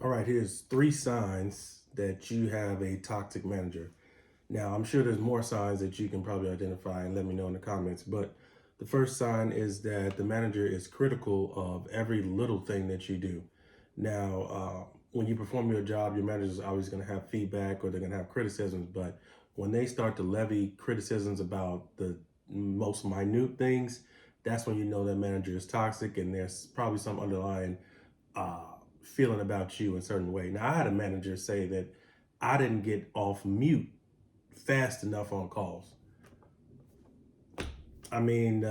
All right, here's 3 signs that you have a toxic manager. Now, I'm sure there's more signs that you can probably identify and let me know in the comments. But the first sign is that the manager is critical of every little thing that you do. Now, when you perform your job, your manager is always going to have feedback or they're going to have criticisms. But when they start to levy criticisms about the most minute things, that's when you know that manager is toxic and there's probably some underlying uh, feeling about you in a certain way. Now, I had a manager say that I didn't get off mute fast enough on calls. I mean,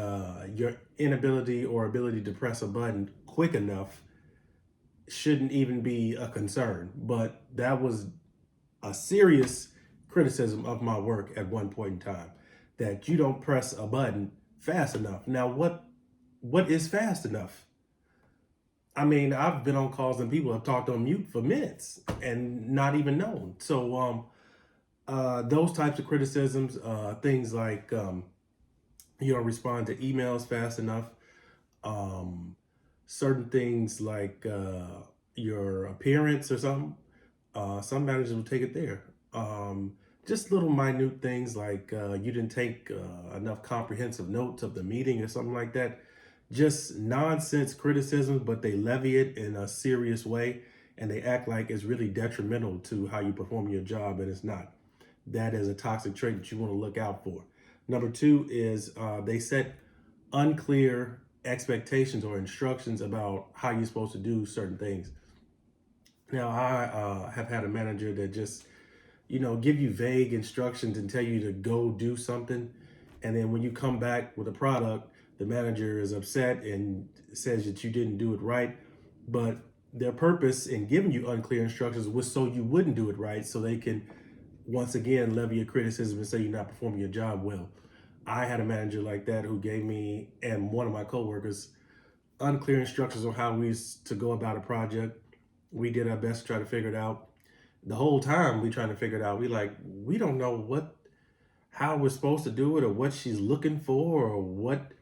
your inability or ability to press a button quick enough shouldn't even be a concern, but that was a serious criticism of my work at one point in time, that you don't press a button fast enough. Now, what is fast enough? I mean, I've been on calls and people have talked on mute for minutes and not even known. So, those types of criticisms, things like you don't respond to emails fast enough, um, certain things like your appearance or something. Some managers will take it there. Just little minute things like you didn't take enough comprehensive notes of the meeting or something like that. Just nonsense criticisms, but they levy it in a serious way and they act like it's really detrimental to how you perform your job, and it's not. That is a toxic trait that you want to look out for. Number 2 is they set unclear expectations or instructions about how you're supposed to do certain things. Now, I have had a manager that just, give you vague instructions and tell you to go do something. And then when you come back with a product, the manager is upset and says that you didn't do it right. But their purpose in giving you unclear instructions was so you wouldn't do it right, so they can once again levy a criticism and say you're not performing your job well. I had a manager like that who gave me and one of my coworkers unclear instructions on how we used to go about a project. We did our best to try to figure it out. The whole time we trying to figure it out, we don't know how we're supposed to do it or what she's looking for or what.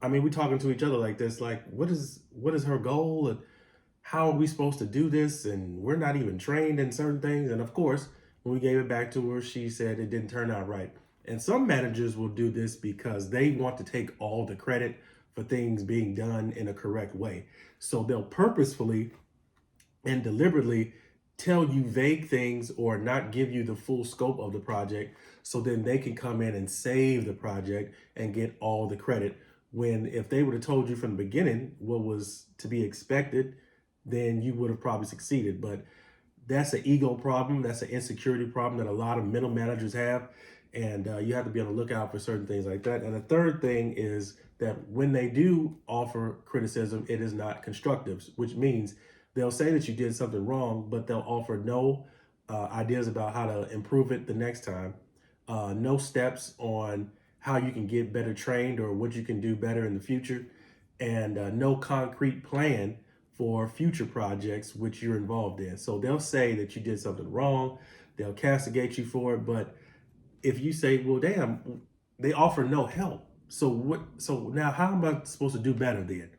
I mean, we talking to each other like this, like what is her goal and how are we supposed to do this? And we're not even trained in certain things. And of course, when we gave it back to her, she said it didn't turn out right. And some managers will do this because they want to take all the credit for things being done in a correct way. So they'll purposefully and deliberately tell you vague things or not give you the full scope of the project so then they can come in and save the project and get all the credit. When if they would have told you from the beginning what was to be expected, then you would have probably succeeded. But that's an ego problem. That's an insecurity problem that a lot of middle managers have. And you have to be on the lookout for certain things like that. And the third thing is that when they do offer criticism, it is not constructive, which means they'll say that you did something wrong, but they'll offer no ideas about how to improve it the next time, no steps on how you can get better trained or what you can do better in the future, and no concrete plan for future projects which you're involved in. So they'll say that you did something wrong, they'll castigate you for it, but if you say, well, damn, they offer no help. So what? So now, how am I supposed to do better then?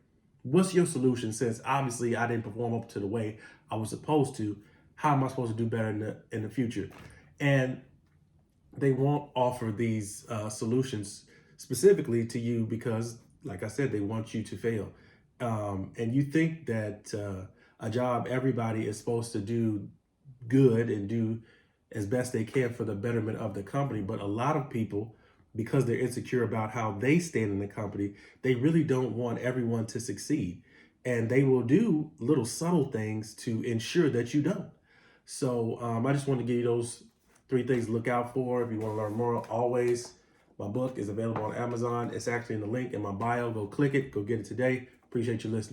What's your solution? Since obviously I didn't perform up to the way I was supposed to, how am I supposed to do better in the future? And they won't offer these solutions specifically to you because, like I said, they want you to fail. And you think that a job everybody is supposed to do good and do as best they can for the betterment of the company. But a lot of people, because they're insecure about how they stand in the company, they really don't want everyone to succeed. And they will do little subtle things to ensure that you don't. So I just want to give you those 3 things to look out for. If you want to learn more, always, my book is available on Amazon. It's actually in the link in my bio. Go click it. Go get it today. Appreciate you listening.